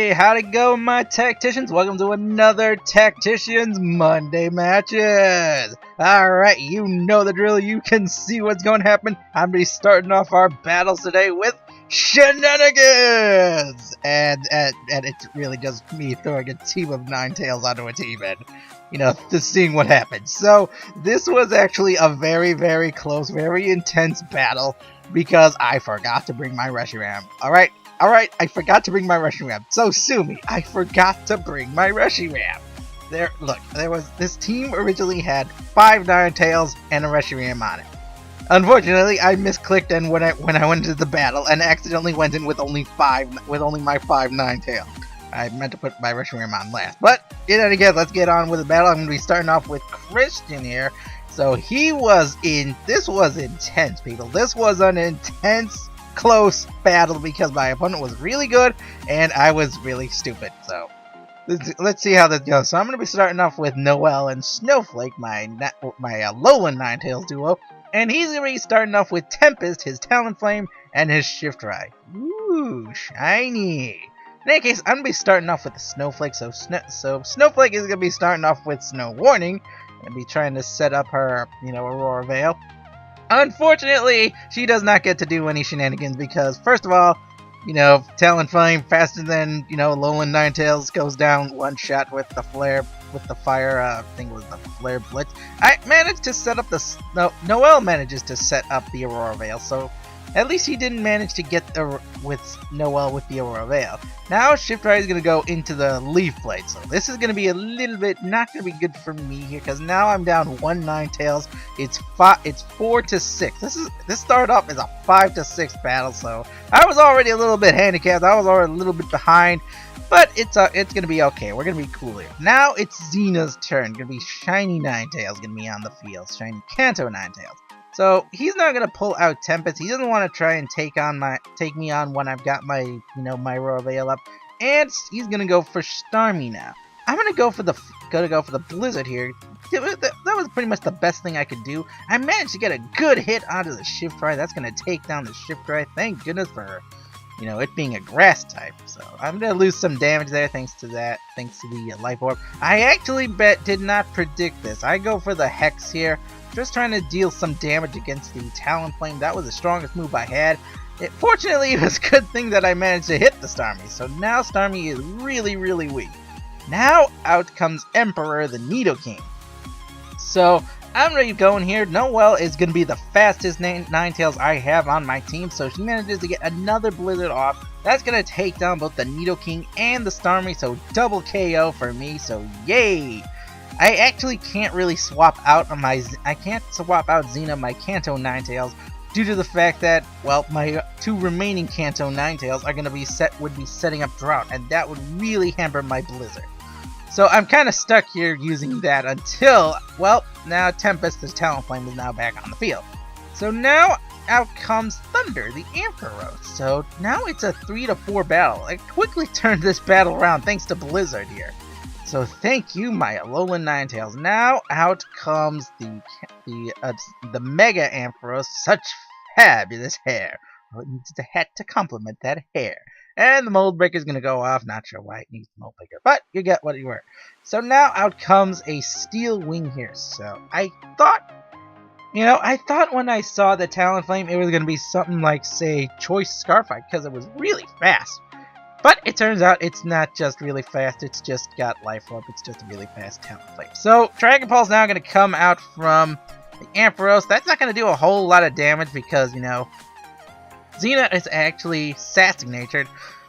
Hey, how'd it go, my Tacticians? Welcome to another Tacticians Monday Matches. Alright, you know the drill. You can see what's going to happen. I'm going to be starting off our battles today with shenanigans! And it's really just me throwing a team of Ninetales onto a team and, just seeing what happens. So, this was actually a very, very close, very intense battle because I forgot to bring my Reshiram. Alright, I forgot to bring my Reshiram. So sue me, I forgot to bring my Reshiram. This team originally had 5 Ninetales and a Reshiram on it. Unfortunately, I misclicked and when I went into the battle and accidentally went in with only my 5 Ninetales. I meant to put my Reshiram on last. But in any case, let's get on with the battle. I'm going to be starting off with Christian here. So this was intense, people. This was an intense, close battle because my opponent was really good and I was really stupid. So let's see how this goes. So I'm going to be starting off with Noelle and Snowflake, my Alolan Ninetales duo. And he's going to be starting off with Tempest, his Talonflame, and his Shiftry. Ooh, shiny. In any case, I'm going to be starting off with the Snowflake. So Snowflake is going to be starting off with Snow Warning. And be trying to set up her, Aurora Veil. Unfortunately, she does not get to do any shenanigans because, first of all, Talonflame faster than, Alolan Ninetales goes down one shot with the fire, I think it was the Flare Blitz. I managed to set up Noelle manages to set up the Aurora Veil, so at least he didn't manage to get with Noelle with the Aurora Veil. Now Shiftry is going to go into the Leaf Blade, so this is going to be a little bit not going to be good for me here because now I'm down 1 Ninetales. It's 4-6. This started off as a 5-6 battle, so I was already a little bit handicapped. I was already a little bit behind, but it's going to be okay. We're going to be cool here. Now it's Xena's turn. Going to be Shiny Ninetales going to be on the field. Shiny Kanto Ninetales. So he's not gonna pull out Tempest. He doesn't want to try and take me on when I've got my my Aurora Veil up, and he's gonna go for Starmie now. I'm gonna go for the Blizzard here. That was pretty much the best thing I could do. I managed to get a good hit onto the Shiftry. That's gonna take down the Shiftry. Thank goodness for it being a grass type. So I'm gonna lose some damage there thanks to that. Thanks to the Life Orb. I actually did not predict this. I go for the Hex here. Just trying to deal some damage against the Talonflame. That was the strongest move I had. Fortunately, it was a good thing that I managed to hit the Starmie. So now Starmie is really, really weak. Now out comes Emperor, the Nidoking. So I'm ready to go in here. Noelle is going to be the fastest Ninetales I have on my team. So she manages to get another Blizzard off. That's going to take down both the Nidoking and the Starmie. So double KO for me. So yay! I actually can't really swap out Xena, my Kanto Ninetales, due to the fact that, well, my 2 remaining Kanto Ninetales are going to would be setting up Drought, and that would really hamper my Blizzard. So I'm kind of stuck here using that until, well, now Tempest, the Talonflame, is now back on the field. So now out comes Thunder, the Ampharos. So now it's a 3-4 battle. I quickly turned this battle around thanks to Blizzard here. So thank you, my Alolan Ninetales. Now out comes the Mega Ampharos. Such fabulous hair. Well, it needs a hat to complement that hair. And the Mold Breaker is going to go off. Not sure why it needs the Mold Breaker, but you get what you were. So now out comes a Steel Wing here. So I thought when I saw the Talonflame, it was going to be something like, say, Choice Scarfite, because it was really fast. But it turns out it's not just really fast, it's just got Life Orb, it's just a really fast Talonflame. So, Dragon Ball's now going to come out from the Ampharos. That's not going to do a whole lot of damage because, Xena is actually Sassy Natured.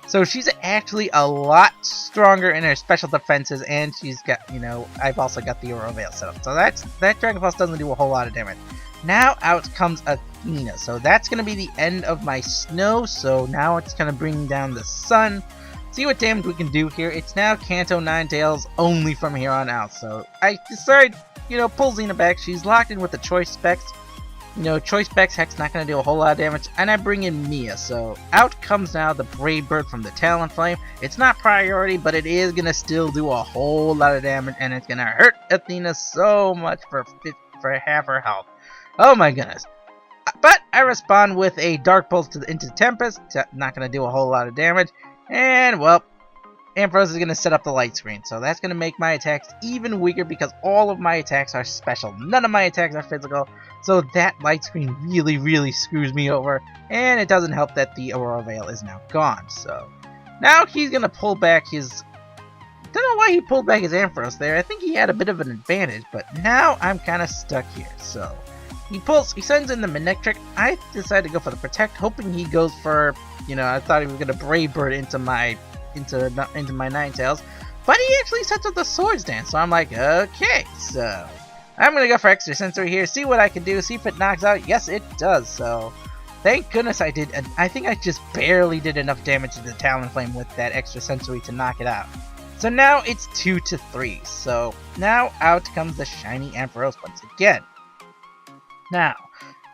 So she's actually a lot stronger in her special defenses, and she's got, I've also got the Aurora Veil set up. So that Dragon Pulse doesn't do a whole lot of damage. Now out comes Athena. So that's going to be the end of my Snow. So now it's going to bring down the Sun. See what damage we can do here. It's now Kanto Ninetales only from here on out. So I decided, pull Xena back. She's locked in with the Choice Specs. Choice Specs Hex not going to do a whole lot of damage. And I bring in Mia. So out comes now the Brave Bird from the Talonflame. It's not priority, but it is going to still do a whole lot of damage. And it's going to hurt Athena so much for half her health. Oh my goodness. But I respond with a Dark Pulse into Tempest. Not going to do a whole lot of damage. And, well, Ampharos is going to set up the light screen. So that's going to make my attacks even weaker because all of my attacks are special. None of my attacks are physical. So that light screen really, really screws me over. And it doesn't help that the Aurora Veil is now gone. So now he's going to pull back his... Don't know why he pulled back his Ampharos there. I think he had a bit of an advantage. But now I'm kind of stuck here. So he sends in the Manectric. I decided to go for the Protect, hoping he goes for... You know, I thought he was going to Brave Bird into my Ninetales, but he actually sets up the Swords Dance. So I'm like, okay, so I'm gonna go for Extra Sensory here, see what I can do, see if it knocks out. Yes, it does. So thank goodness I did. And I think I just barely did enough damage to the Talonflame with that Extra Sensory to knock it out. So now it's 2-3. So now out comes the shiny Ampharos once again. Now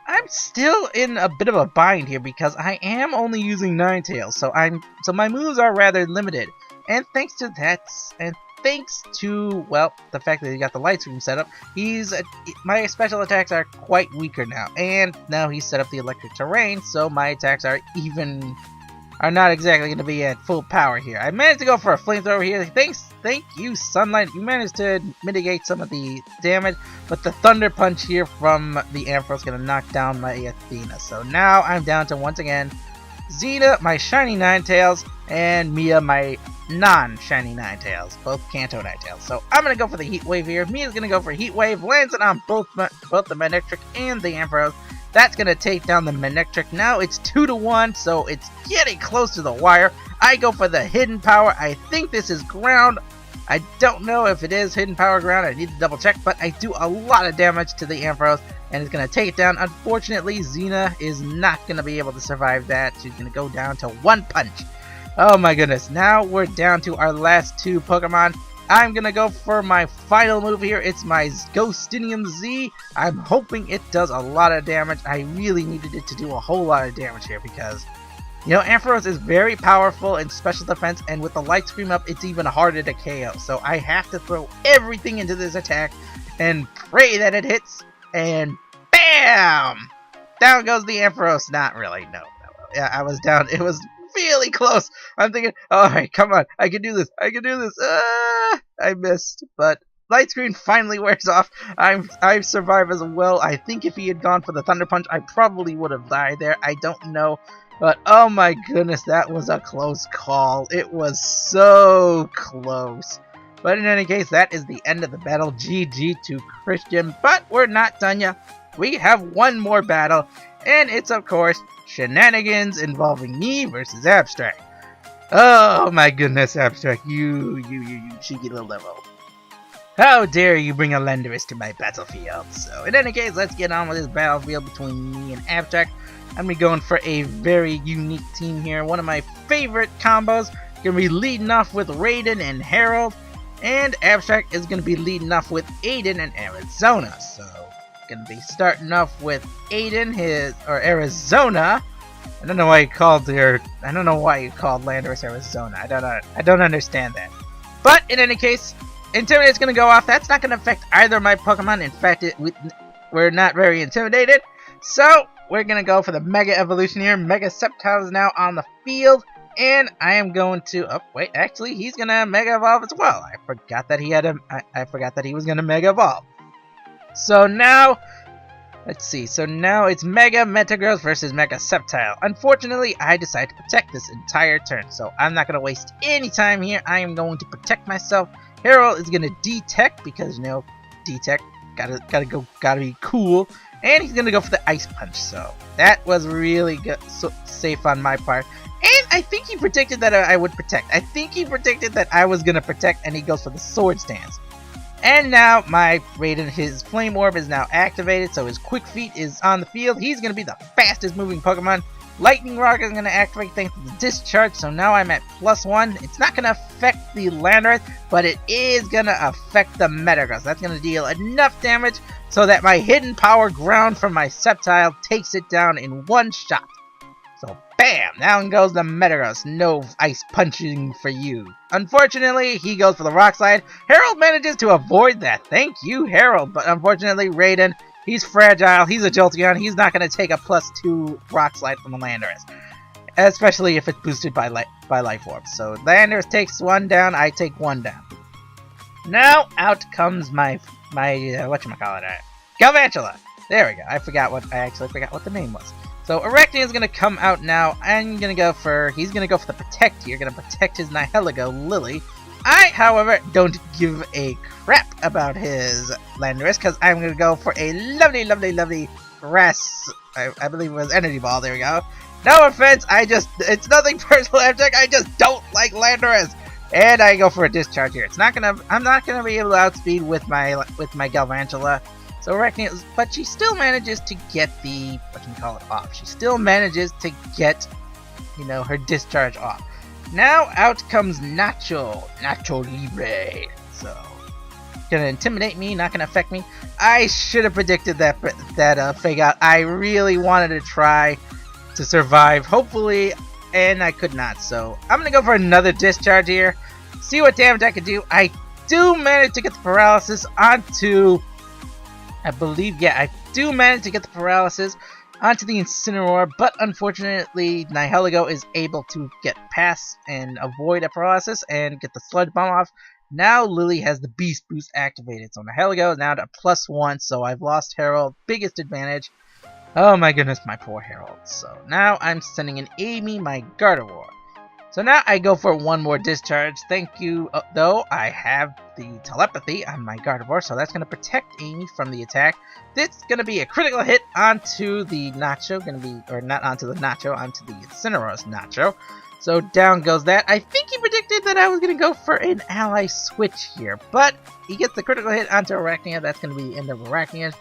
I'm still in a bit of a bind here because I am only using Ninetales, so my moves are rather limited. And thanks to that, and thanks to, well, the fact that he got the light screen set up, my special attacks are quite weaker now. And now he's set up the Electric Terrain, so my attacks are not exactly going to be at full power here. I managed to go for a Flamethrower here. Thank you, Sunlight. You managed to mitigate some of the damage, but the Thunder Punch here from the Ampharos is going to knock down my Athena. So now I'm down to, once again, Xena, my shiny Ninetales, and Mia, my non-shiny Ninetales, both Kanto Ninetales. So I'm going to go for the Heat Wave here. Mia's going to go for Heat Wave, lands it on both the Manectric and the Ampharos. That's going to take down the Manectric. Now it's 2-1, so it's getting close to the wire. I go for the Hidden Power. I think this is ground. I don't know if it is Hidden Power ground. I need to double check, but I do a lot of damage to the Ampharos, and it's going to take it down. Unfortunately, Xena is not going to be able to survive that. She's going to go down to 1 punch. Oh my goodness. Now we're down to our last 2 Pokemon. I'm going to go for my final move here. It's my Ghostinium Z. I'm hoping it does a lot of damage. I really needed it to do a whole lot of damage here because, you know, Ampharos is very powerful in special defense, and with the Light Scream up, it's even harder to KO. So I have to throw everything into this attack and pray that it hits, and BAM! Down goes the Ampharos. Not really, no. Yeah, I was down. It was really close. I'm thinking, alright, come on, I can do this. I missed, but Light Screen finally wears off. I've survived as well. I think if he had gone for the Thunder Punch, I probably would have died there. I don't know, but oh my goodness, that was a close call. It was so close. But in any case, that is the end of the battle. GG to Christian, but we're not done yet. We have one more battle, and it's, of course, shenanigans involving me versus Abstract. Oh my goodness, Abstract, you cheeky little devil. How dare you bring a Landorus to my battlefield? So, in any case, let's get on with this battlefield between me and Abstract. I'm going to be going for a very unique team here. One of my favorite combos. Going to be leading off with Raiden and Harold. And Abstract is going to be leading off with Aiden and Arizona. So, going to be starting off with Aiden, Arizona. I don't know why you called Landorus Arizona. I don't understand that. But in any case, Intimidate's gonna go off. That's not gonna affect either of my Pokemon. In fact, we're not very intimidated. So we're gonna go for the Mega Evolution here. Mega Sceptile is now on the field, and I am going to. Oh wait, actually, he's gonna Mega Evolve as well. I forgot that he was gonna Mega Evolve. So now, let's see. So now it's Mega Metagross versus Mega Sceptile. Unfortunately, I decided to protect this entire turn, so I'm not going to waste any time here. I am going to protect myself. Harold is going to D-Tech because, you know, D-Tech, gotta be cool. And he's going to go for the Ice Punch, so that was really good, safe on my part. And I think he predicted that I would protect. I think he predicted that I was going to protect, and he goes for the Swords Dance. And now my Raiden, his Flame Orb is now activated, so his Quick Feet is on the field. He's going to be the fastest moving Pokemon. Lightning Rock is going to activate thanks to the Discharge, so now I'm at +1. It's not going to affect the Landorus, but it is going to affect the Metagross. That's going to deal enough damage so that my Hidden Power Ground from my Sceptile takes it down in one shot. So bam! Down goes the Metagross. No ice punching for you. Unfortunately, he goes for the Rock Slide. Harold manages to avoid that. Thank you, Harold. But unfortunately, Raiden, he's fragile. He's a Jolteon. He's not going to take a +2 Rock Slide from the Landorus. especially if it's boosted by life orbs. So Landorus takes one down, I take one down. Now out comes my whatchamacallit, Galvantula. There we go. I actually forgot what the name was. So Arachnia is gonna come out now. He's gonna go for the protect here, gonna protect his Nihilego Lily. I, however, don't give a crap about his Landorus, because I'm gonna go for a lovely grass. I believe it was Energy Ball. There we go. No offense, it's nothing personal, Abject. I just don't like Landorus. And I go for a discharge here. I'm not gonna be able to outspeed with my Galvantula. So Arachnia, but she still manages to get the off. She still manages to get, her discharge off. Now out comes Nacho Libre. So gonna intimidate me, not gonna affect me. I should have predicted that fake out. I really wanted to try to survive, hopefully, and I could not. So I'm gonna go for another discharge here. See what damage I can do. I do manage to get the paralysis onto, I do manage to get the paralysis onto the Incineroar, but unfortunately Nihilego is able to get past and avoid a paralysis and get the Sludge Bomb off. Now Lily has the Beast Boost activated, so Nihilego is now to +1, so I've lost Herald, biggest advantage. Oh my goodness, my poor Herald. So now I'm sending in Amy, my Gardevoir. So now I go for one more discharge. Thank you, though. I have the telepathy on my Gardevoir, so that's going to protect Amy from the attack. This is going to be a critical hit onto the Nacho, not onto the Nacho, onto the Incineroar's Nacho. So down goes that. I think he predicted that I was going to go for an ally switch here, but he gets the critical hit onto Arachnia. That's going to be the end of Arachnia.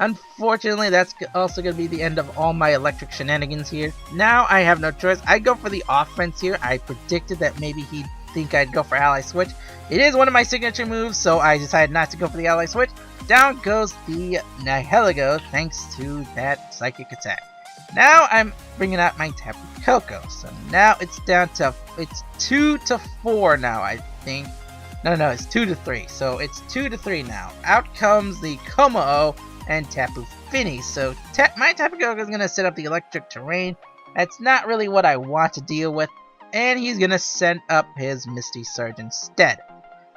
Unfortunately, that's also going to be the end of all my electric shenanigans here. Now I have no choice. I go for the offense here. I predicted that maybe he'd think I'd go for ally switch. It is one of my signature moves, so I decided not to go for the ally switch. Down goes the Nihilego thanks to that psychic attack. Now I'm bringing out my Tapu Koko. So now it's down to 2-4 now, I think. No, it's 2-3. So it's 2-3 now. Out comes the Como and Tapu Fini. So my Tapu Koko is going to set up the electric terrain. That's not really what I want to deal with. And he's going to send up his Misty Surge instead.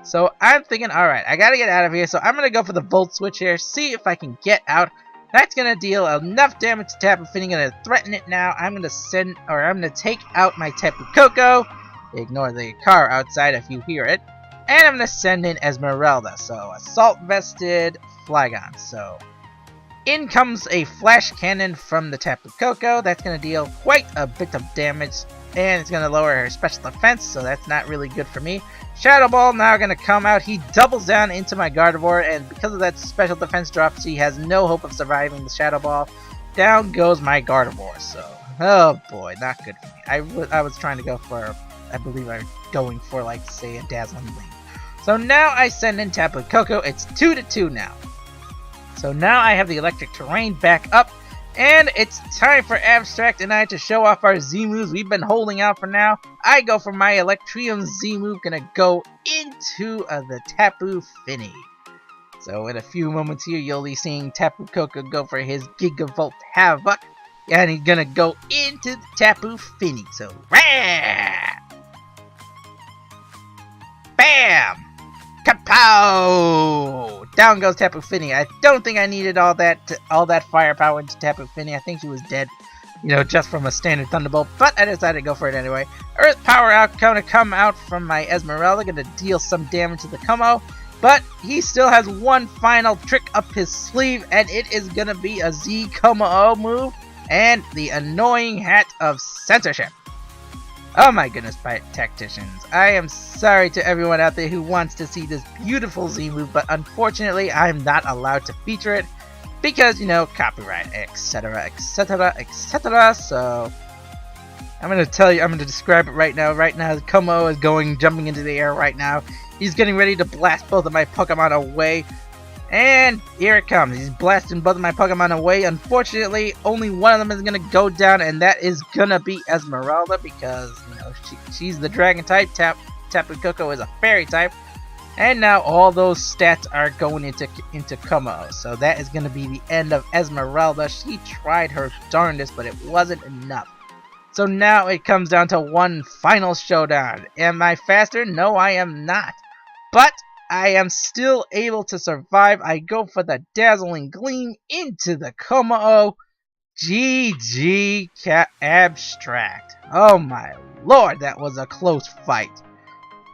So I'm thinking, alright, I got to get out of here. So I'm going to go for the Volt Switch here. See if I can get out. That's going to deal enough damage to Tapu Fini. Going to threaten it now. I'm going to take out my Tapu Koko. Ignore the car outside if you hear it. And I'm going to send in Esmeralda. So Assault Vested Flygon. So in comes a Flash Cannon from the Tapu Koko. That's going to deal quite a bit of damage. And it's going to lower her special defense. So that's not really good for me. Shadow Ball now going to come out. He doubles down into my Gardevoir. And because of that special defense drop, she has no hope of surviving the Shadow Ball. Down goes my Gardevoir. So, oh boy, not good for me. I was trying to go for, I believe I was going for, like, say, a Dazzling Gleam. So now I send in Tapu Koko. It's 2-2 now. So now I have the electric terrain back up. And it's time for Abstract and I to show off our Z moves we've been holding out for now. I go for my Electrium Z move. Gonna go into the Tapu Fini. So in a few moments here, you'll be seeing Tapu Koko go for his Gigavolt Havoc. And he's gonna go into the Tapu Fini. So, rah! Bam! Kapow! Down goes Tapu Fini. I don't think I needed all that firepower into Tapu Fini. I think he was dead, just from a standard Thunderbolt. But I decided to go for it anyway. Earth Power out, gonna come out from my Esmeralda, gonna deal some damage to the Como. But he still has one final trick up his sleeve, and it is gonna be a Z Como move and the annoying hat of censorship. Oh my goodness, Tacticians. I am sorry to everyone out there who wants to see this beautiful Z move, but unfortunately I'm not allowed to feature it because, copyright, etc, etc, etc. So I'm going to describe it right now. Right now, Como is jumping into the air right now. He's getting ready to blast both of my Pokemon away. And here it comes. He's blasting both of my Pokemon away. Unfortunately, only one of them is going to go down, and that is going to be Esmeralda because, she's the Dragon type. Tapu Koko is a Fairy type. And now all those stats are going into Como. So that is going to be the end of Esmeralda. She tried her darndest, but it wasn't enough. So now it comes down to one final showdown. Am I faster? No, I am not. But I am still able to survive. I go for the dazzling gleam into the Komao. GG Abstract. Oh my lord, that was a close fight.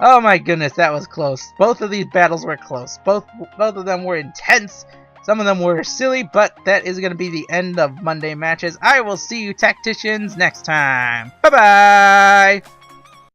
Oh my goodness, that was close. Both of these battles were close. Both of them were intense. Some of them were silly, but that is going to be the end of Monday matches. I will see you Tacticians next time. Bye-bye!